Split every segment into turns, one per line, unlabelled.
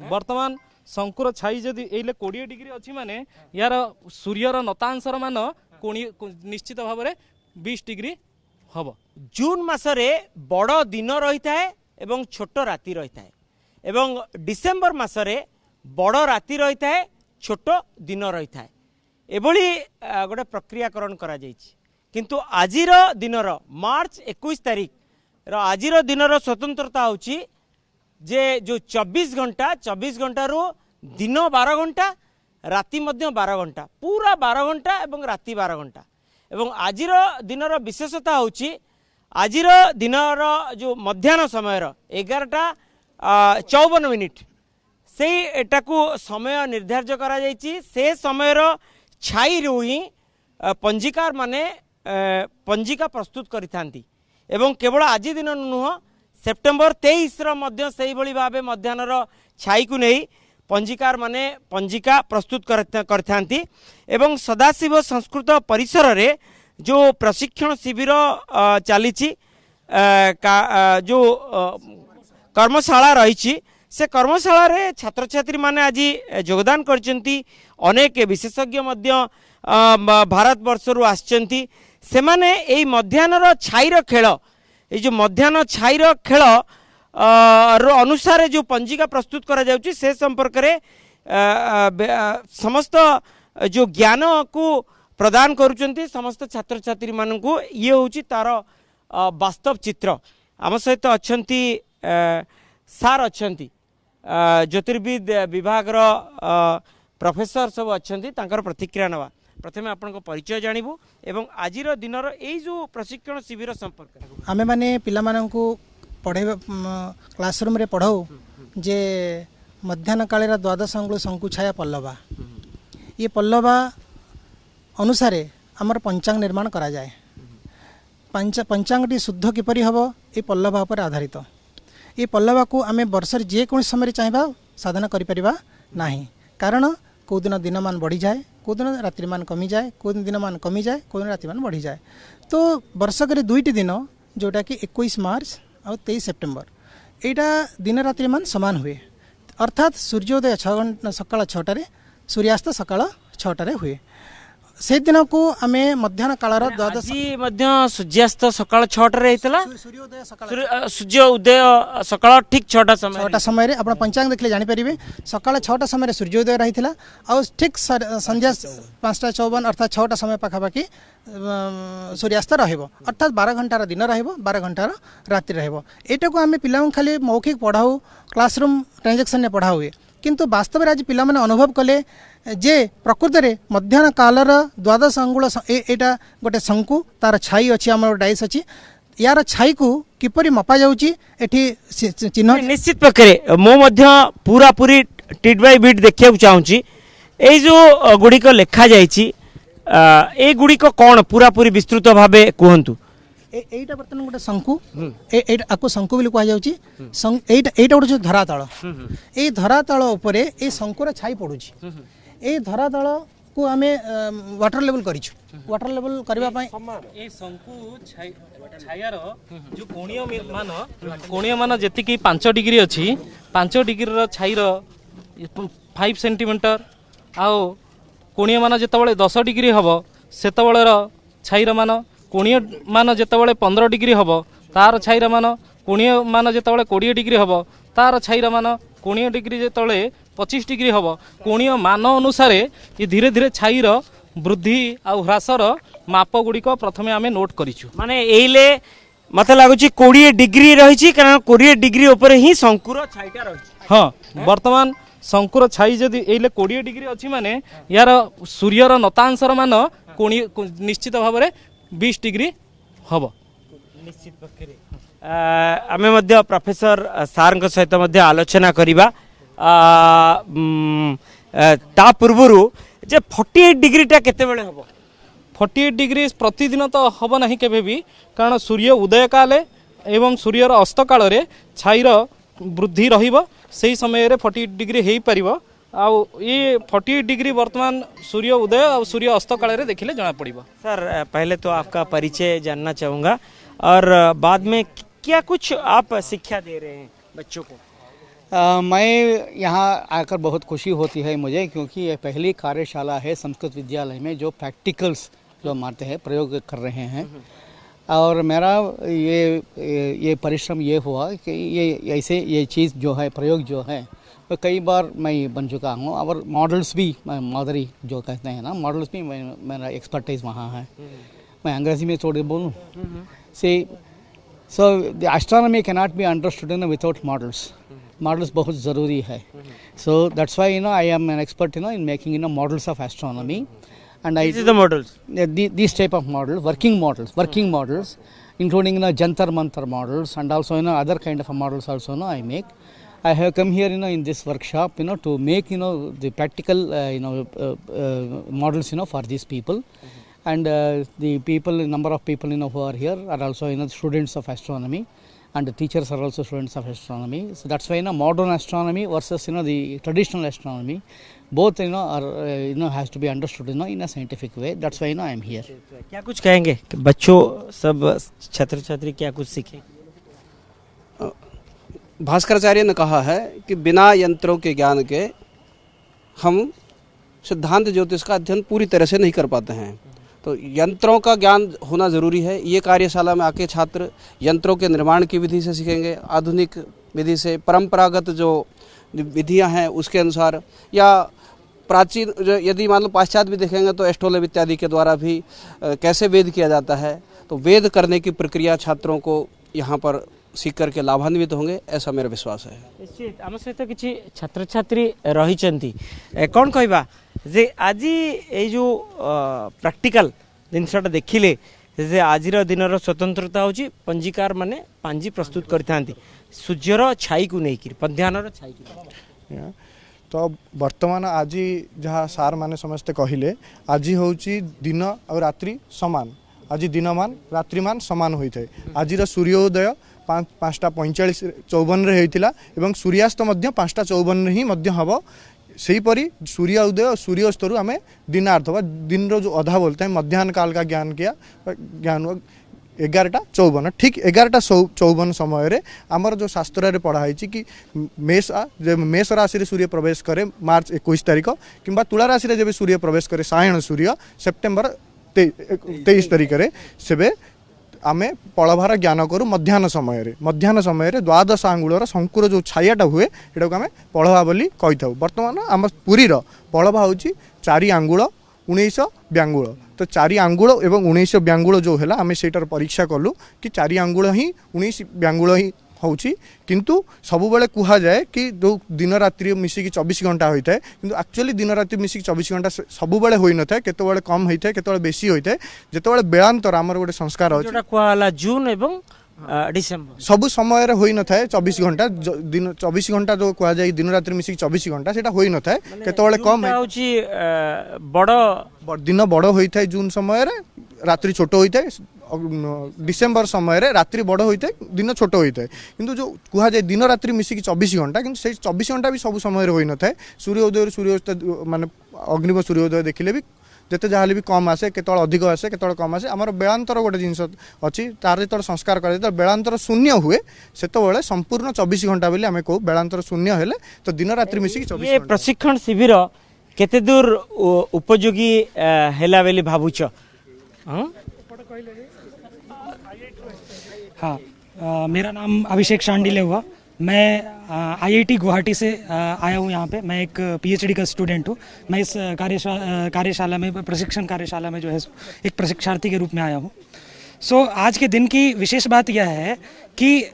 वर्तमान शंकुर छाई जदि एले 20 डिग्री अच्छी माने यार सूर्यर नतांशर मान निश्चित भाव में 20 डिग्री हम।
जून मासरे बड़ दिन रही है एवं छोट राति रही है एवं डिसेम्बर मासरे बड़ राति रही है छोट दिन रही है एभली गोटे प्रक्रियाकरण करा जायछि। किंतु आजिर दिनर मार्च 21 तारीख आजिर दिनर स्वतंत्रता होची जे जो 24 घंटा रू दिन 12 घंटा राति मध्य 12 घंटा पूरा 12 घंटा एवं राति 12 घंटा एवं आजिर दिनर विशेषता होची आजिर दिनर जो मध्याह्न समय 11:54 मिनिट से एटाकू समय निर्धार्य करा जायछि। से समय छाई रू ही पंजिकार माने पंजिका प्रस्तुत करिथांती एवं केवल आज दिन नुह सेप्टेम्बर 23 मध्य से भाव मध्याह्नर छाई को नहीं पंजिकार माने पंजिका प्रस्तुत करथांती एवं सदाशिव संस्कृत परिसर रे जो प्रशिक्षण शिविर चली जो कर्मशाला रही से कर्मशाला रे छात्र छात्री माने आज योगदान करचंती। अनेक विशेषज्ञ मध्य भारत वर्षरु आछंती से माने एई मध्याह्नर छाईर खेल ये जो मध्याह्न छाईर खेल अनुसार जो पंजिका प्रस्तुत करा जाउची से संपर्क रे समस्त जो ज्ञान को प्रदान करुचंती समस्त छात्र छात्री मानकू ये होची तार वास्तव चित्र। आम सहित अच्छंती सार अच्छंती ज्योतिर्विद विभाग प्रोफेसर सब अच्छंती तांकर प्रतिक्रिया नवा। प्रथमे आपन परिचय जानबू एवं आजिर दिनर एई जो प्रशिक्षण शिविर संपर्क
आमे माने पिला माननकू पढ़े क्लासरूम रे पढ़ाऊ जे मध्याह्न कालेर द्वादश अंगुल शंकु छाया पल्लवा ये पल्लवा अनुसारे आमर पंचांग निर्माण करा जाए। पंचांगटी शुद्ध किपरि हबो ए पल्लवा पर आधारित। ये पल्लवा को आमे वर्षर जे कोन समय चाहबा साधना करि परिबा नाही कारण को दिन दिनमान बढ़ी जाए को दिन रात्रिमान कमी जाए को दिन दिनमान कमी जाए को दिन रात्रिमान बढ़ी जाए। तो वर्षक दुईटी दिन जोटा कि 21 मार्च और 23 सेप्टेम्बर यहाँ दिन रात्रिमान सामान हुए अर्थात सूर्योदय 6 घंटा सकाळ 6टारे सूर्यास्त सकाळ 6टारे हुए। से दिन को आमे मध्याह्न कालर द्वादश
सूर्यास्त सकाळ 6टारे हेतला सूर्य उदय सकाळ ठीक 6टा
समय आप पंचांग देखले जानि परिबे सकाळ 6टा समय सूर्योदय रहितला और ठीक संध्या 5:54 अर्थात 6टा समय पाखापाखि सूर्यास्त रहइबो अर्थात 12 घंटार दिन रहइबो 12 घंटार रात्रि रहइबो। एटा को आमे पिलाम खाली मौखिक पढ़ाऊ क्लासरूम ट्रांजैक्शन ने पढ़ा हुए किंतु वास्तव में आज पिला माने अनुभव कले जे प्रकृत रे मध्याह्न कालर द्वादश अंगुल एटा गोटे शंकु तार छाई अच्छी आम डाइस अच्छी यार छाई को किपरि मपा जाउची एठी चिन्ह
निश्चित प्रकार मो मध्य पूरा पूरी टिट बाय बिट देखिया चाहूची ए जो गुडी को लेखा जायची ए गुडी को कोन पूरा पूरी विस्तृत भाबे कहंतु।
एटा बर्तन गोटे शंकु आको शंकु बोली कह जाउची एटा गोटे धरातल ए धरातल उपरे ए शंकुर छाई पड़ुची ए धरातल को आमे वाटर लेवल करिछु वाटर लेवल करबा पई
ए शंकु छायार जो कोणीय मान जेति कि 5 डिग्री अछि 5 डिग्री रो छाईर 5 सेंटीमीटर आउ कोणीय मान जेतबेले 10 डिग्री हबो सेतबेलेर छाईर मान कोणीय मान जेतबेले 15 डिग्री हबो तार छाईर मान कोणीय मान जेतबेले 20 डिग्री हबो तार छाईर मान कोणीय डिग्री जेतबेले 25 डिग्री हबो कोणीय मान अनुसार ये धीरे धीरे छाईर वृद्धि आ ह्रासर माप गुडी को प्रथमे आमे नोट करिछु।
माने एइले मते लागुची 20 डिग्री रहिची कारण 20 डिग्री ऊपर ही शंकुर छाईटा रहिची।
हां वर्तमान शंकुर छाई जदि एइले 20 डिग्री अछि माने यार सूर्यर नतांशर मान कोणी निश्चित भाव में 20 डिग्री हम।
निश्चित पक्षे आमे मध्य प्रोफेसर सार सहित मध्य आलोचना करिबा ता पूर्वरु जे 48 डिग्री टा केते बेले हबो
48 डिग्री प्रतिदिन तो हम नहीं केबे भी कारण सूर्य उदय काले एवं सूर्यर अस्त काल रे छाईर वृद्धि रहिबो सेही समय रे 48 डिग्री हेई परिबो आउ ये 48 डिग्री वर्तमान सूर्य उदय और सूर्य अस्त काल रे देखिले जाना पड़िबो।
सर पहले तो आपका परिचय जानना चाहूँगा और बाद में क्या कुछ आप शिक्षा दे रहे हैं बच्चों को।
मैं यहाँ आकर बहुत खुशी होती है मुझे, क्योंकि ये पहली कार्यशाला है संस्कृत विद्यालय में जो प्रैक्टिकल्स जो मारते हैं, प्रयोग कर रहे हैं। और मेरा ये परिश्रम ये हुआ कि ये ऐसे ये चीज़ जो है, प्रयोग जो है, वो कई बार मैं बन चुका हूँ। और मॉडल्स भी, मादरी जो कहते हैं ना, मॉडल्स भी मेरा एक्सपर्टाइज वहाँ है। मैं अंग्रेजी में थोड़ी बोलूँ से so the astronomy cannot be understood in without models. Models बहुत ज़रूरी है। So that's why I am an expert in making models of astronomy. And
This is the models.
These type of models, working models, including Jantar Mantar models, and also other kind of models also I make. I have come here in this workshop to make the practical models for these people. And the people, number of people who are here are also students of astronomy, and the teachers are also students of astronomy. So that's why modern astronomy versus the traditional astronomy, both are has to be understood in a scientific way. That's why I am here.
क्या कुछ कहेंगे कि बच्चों, सब छात्र छात्री क्या कुछ सीखे?
भास्कराचार्य ने कहा है कि बिना यंत्रों के ज्ञान के हम सिद्धांत ज्योतिष का अध्ययन पूरी तरह से नहीं कर पाते हैं। तो यंत्रों का ज्ञान होना ज़रूरी है। ये कार्यशाला में आके छात्र यंत्रों के निर्माण की विधि से सीखेंगे, आधुनिक विधि से, परंपरागत जो विधियां हैं उसके अनुसार, या प्राचीन यदि मान लो पाश्चात्य भी देखेंगे तो एस्ट्रोलैब इत्यादि के द्वारा भी कैसे वेद किया जाता है। तो वेद करने की प्रक्रिया छात्रों को यहाँ पर सीख करके लाभान्वित होंगे, ऐसा मेरा विश्वास है।
निश्चित आम सहित किसी छात्र छात्री रही कौन कहबा जे आज ये जो प्रैक्टिकल जिनसटा देखिले जे आज दिन स्वतंत्रता हूँ पंजीकार माने पांजी प्रस्तुत करते सूर्यर छाई को नहीं पध्यान छाई को।
तो वर्तमान आज जहाँ सार माने समस्ते कहले आज हूँ दिन और रात्रि समान, आज दिनमान रात्रिमान समान होता है। आज सूर्योदय 5:45-54 होता एवं सूर्यास्त 5:54 ही हम। सेहीपरि सूर्य उदय और सूर्यास्त आम दिनार्थ व दिन जो अधा बोलते हैं मध्याह्न काल का ज्ञान किया, ज्ञान 11:54 ठीक 11:54 समय आमर जो शास्त्र पढ़ाई कि मेष राशि सूर्य प्रवेश करे मार्च 21 तारिख, कि तुला राशि जब सूर्य प्रवेश करे सायण सूर्य सेप्टेम्बर 23 तारिख से आमे पलभार ज्ञान करूँ। मध्याह्न समय द्वादश आंगुलर शंकुर जो छायाटा हुए एटा को आम पलभा बोली कही था। बर्तमान आम पुरीर पलभा हूँ 4 आंगुल 19 ब्यांगुल। तो 4 आंगुल एवं 19 ब्यांगुल जो है आम से परीक्षा कलु कि 4 आंगुल ही 19 ब्यांगुल ही हूँ, किंतु सबु बेले कहा जाए कि जो दिन रात्रि मिसिकी 24 घंटा होता है, किंतु एक्चुअली दिन रात्रि मिसिकी 24 घंटा सबु बेले होई न थाए, केतबेले कम होता है, केतबेले बेसी होता है। जेतबेले बेलांतर आमर गोटे संस्कार अछि जोटा
कहला जून एवं डिसेंबर
सबु समय होई न थाए 24 घंटा दिन 24 घंटा जो कहा जाए दिन रात्रि मिसिकी 24 घंटा सेटा होई न थाए, केतबेले कम
होछि बड़
दिन बड़ होई थाए, जून समय रे रात्रि छोट होई थाए, डिसेम्बर समय रे रात्रि बड़ होता है, दिन छोट होता है। किंतु जो कहा जाए दिन रात्रि मिसिकी 24 घंटा, किंतु से 24 घंटा भी सब समय होई न थाए। सूर्योदय सूर्यास्त माने अग्निम सूर्योदय देखिले भी जिते जहाँ भी कम आसे, केतल अधिक आसे, केतल कम आसे। आमर बेलांतर गोटे जिनस अच्छी तार जो संस्कार कर बेलांतर शून्य हुए से संपूर्ण 24 घंटा बोली आम कहू। बेलांतर शून्य हेले तो दिन रात्रि मिसिकी 24 घंटा।
प्रशिक्षण शिविर केते दूर उपयोगी हैला बेली भाबुच?
हाँ, मेरा नाम अभिषेक शांडिले हुआ। मैं IIT गुवाहाटी से आया हूँ यहाँ पे। मैं एक PhD का स्टूडेंट हूँ। मैं इस कार्यशाला में, प्रशिक्षण कार्यशाला में जो है एक प्रशिक्षार्थी के रूप में आया हूँ। आज के दिन की विशेष बात यह है कि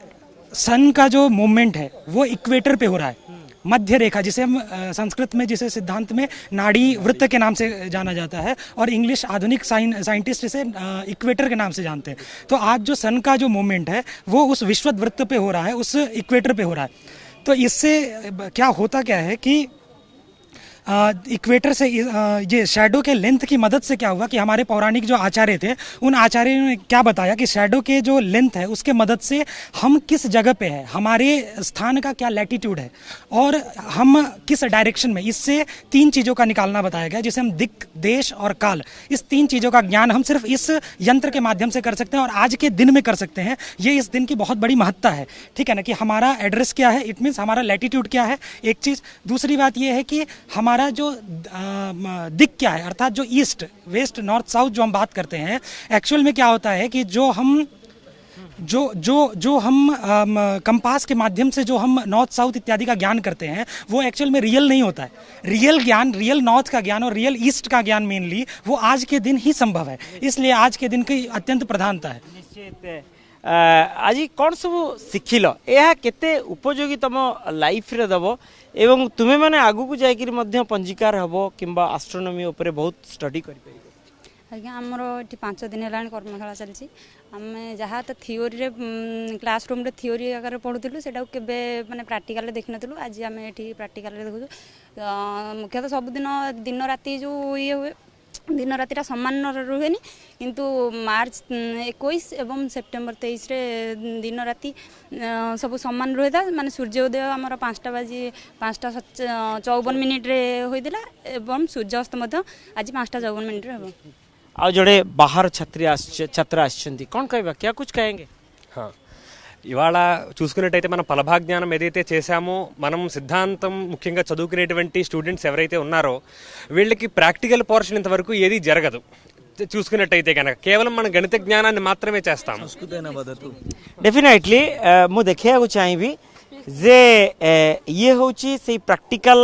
सन का जो मूवमेंट है वो इक्वेटर पे हो रहा है, मध्य रेखा, जिसे हम संस्कृत में, जिसे सिद्धांत में नाड़ी वृत्त के नाम से जाना जाता है, और इंग्लिश आधुनिक साइंटिस्ट इसे इक्वेटर के नाम से जानते हैं। तो आज जो सन का जो मूवमेंट है वो उस विषुवत वृत्त पे हो रहा है, उस इक्वेटर पे हो रहा है। तो इससे क्या होता क्या है कि इक्वेटर से ये शैडो के लेंथ की मदद से क्या हुआ कि हमारे पौराणिक जो आचार्य थे उन आचार्यों ने क्या बताया कि शैडो के जो लेंथ है उसके मदद से हम किस जगह पे है, हमारे स्थान का क्या लैटिट्यूड है और हम किस डायरेक्शन में, इससे 3 चीज़ों का निकालना बताया गया जिसे हम दिक्, देश और काल, इस 3 चीज़ों का ज्ञान हम सिर्फ इस यंत्र के माध्यम से कर सकते हैं और आज के दिन में कर सकते हैं। ये इस दिन की बहुत बड़ी महत्ता है, ठीक है ना, कि हमारा एड्रेस क्या है, इट मीन्स हमारा लैटिट्यूड क्या है, एक चीज़। दूसरी बात ये है कि हमारा जो दिक् क्या है, अर्थात जो ईस्ट वेस्ट नॉर्थ साउथ जो हम बात करते हैं, एक्चुअल में क्या होता है कि जो हम कंपास के माध्यम से जो हम नॉर्थ साउथ इत्यादि का ज्ञान करते हैं वो एक्चुअल में रियल नहीं होता है। रियल ज्ञान, रियल नॉर्थ का ज्ञान और रियल ईस्ट का ज्ञान मेनली वो आज के दिन ही संभव है, इसलिए आज के दिन की अत्यंत प्रधानता है।
निश्चित आज कौन सब शिखिल यह केते उपयोगी तुम लाइफ रे दबो एवं तुम्हें माने आगु को जाय कि मध्य पंजीकार हबो किंबा एस्ट्रोनॉमी ऊपर बहुत स्टडी करि परिबो।
आज्ञा आमर ये 5 दिन है कर्मशाला चलती आम जहाँ तो थिओरी रे क्लास रूम रे थिओरी आकार पढ़ुलु से माने प्राक्टिकल देखी नु आज आम ये प्राक्टिकल देखु। मुख्यतः सबुदिन दिन राति जो ये हुए दिन राति सामान रुहे किंतु मार्च 21 एवं सेप्टेम्बर 23 रे दिन राति सब सामान रुहे था माने सूर्योदय आमर 5:54 रे होइदिला एवं सूर्यास्त आज 5:54 रे हो।
आ जोड़े बाहर छात्र आछंती कौन कहबा क्या कुछ कहेंगे?
ఇవాళ చూసుకున్నట్టయితే మనం ఫలభాజ్ఞానం ఏదైతే చేశామో మనం సిద్ధాంతం ముఖ్యంగా చదువుకునేటువంటి స్టూడెంట్స్ ఎవరైతే ఉన్నారో వీళ్ళకి ప్రాక్టికల్ పోర్షన్ ఇంతవరకు ఏది జరగదు చూసుకున్నట్టయితే కనుక కేవలం మనం గణిత జ్ఞానాన్ని మాత్రమే చేస్తాం।
डेफिनेटली मु देखिया को चाहिबी जे ये होची से प्रैक्टिकल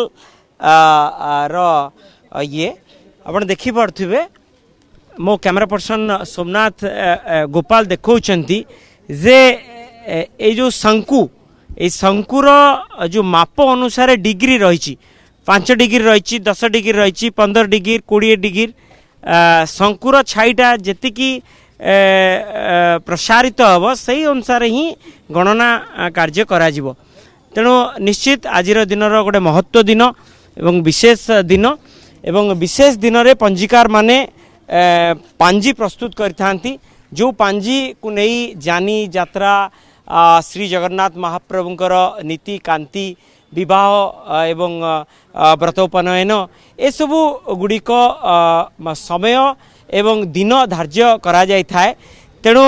रो ये आपण देखि पड़थिबे मो कैमरा पर्सन सोमनाथ गोपाल देखौचंती जे ए जो शंकुर जो माप अनुसार डिग्री रही 5 डिग्री रही 10 डिग्री रही 15 डिग्री 20 डिग्री शंकुर छाईटा जी प्रसारित हम से अनुसार ही गणना कार्य करा जिवो। तेणु निश्चित आज दिन गोटे महत्व दिन एवं विशेष दिन एवं विशेष दिन रे पंजीकार माने पांजी प्रस्तुत करथांती जो पांजी को नहीं जानी यात्रा श्री जगन्नाथ महाप्रभुंकर नीति कांति विवाह एवं व्रतोपनयन ए सबु गुड़िक समय एवं दिन धार्य करा जाय थाए। तेणु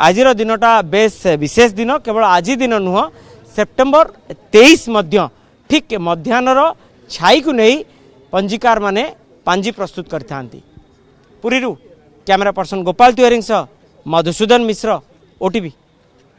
आज दिनटा बेस विशेष दिन केवल आज दिन नुह सेप्टेम्बर 23 मध्य ठीक मध्याह्नर छाई को नहीं पंजीकार माने पांजी प्रस्तुत करथांती। पुरीरू कैमरा पर्सन गोपाल तिवारी मधुसूदन मिश्र, ओटीवी।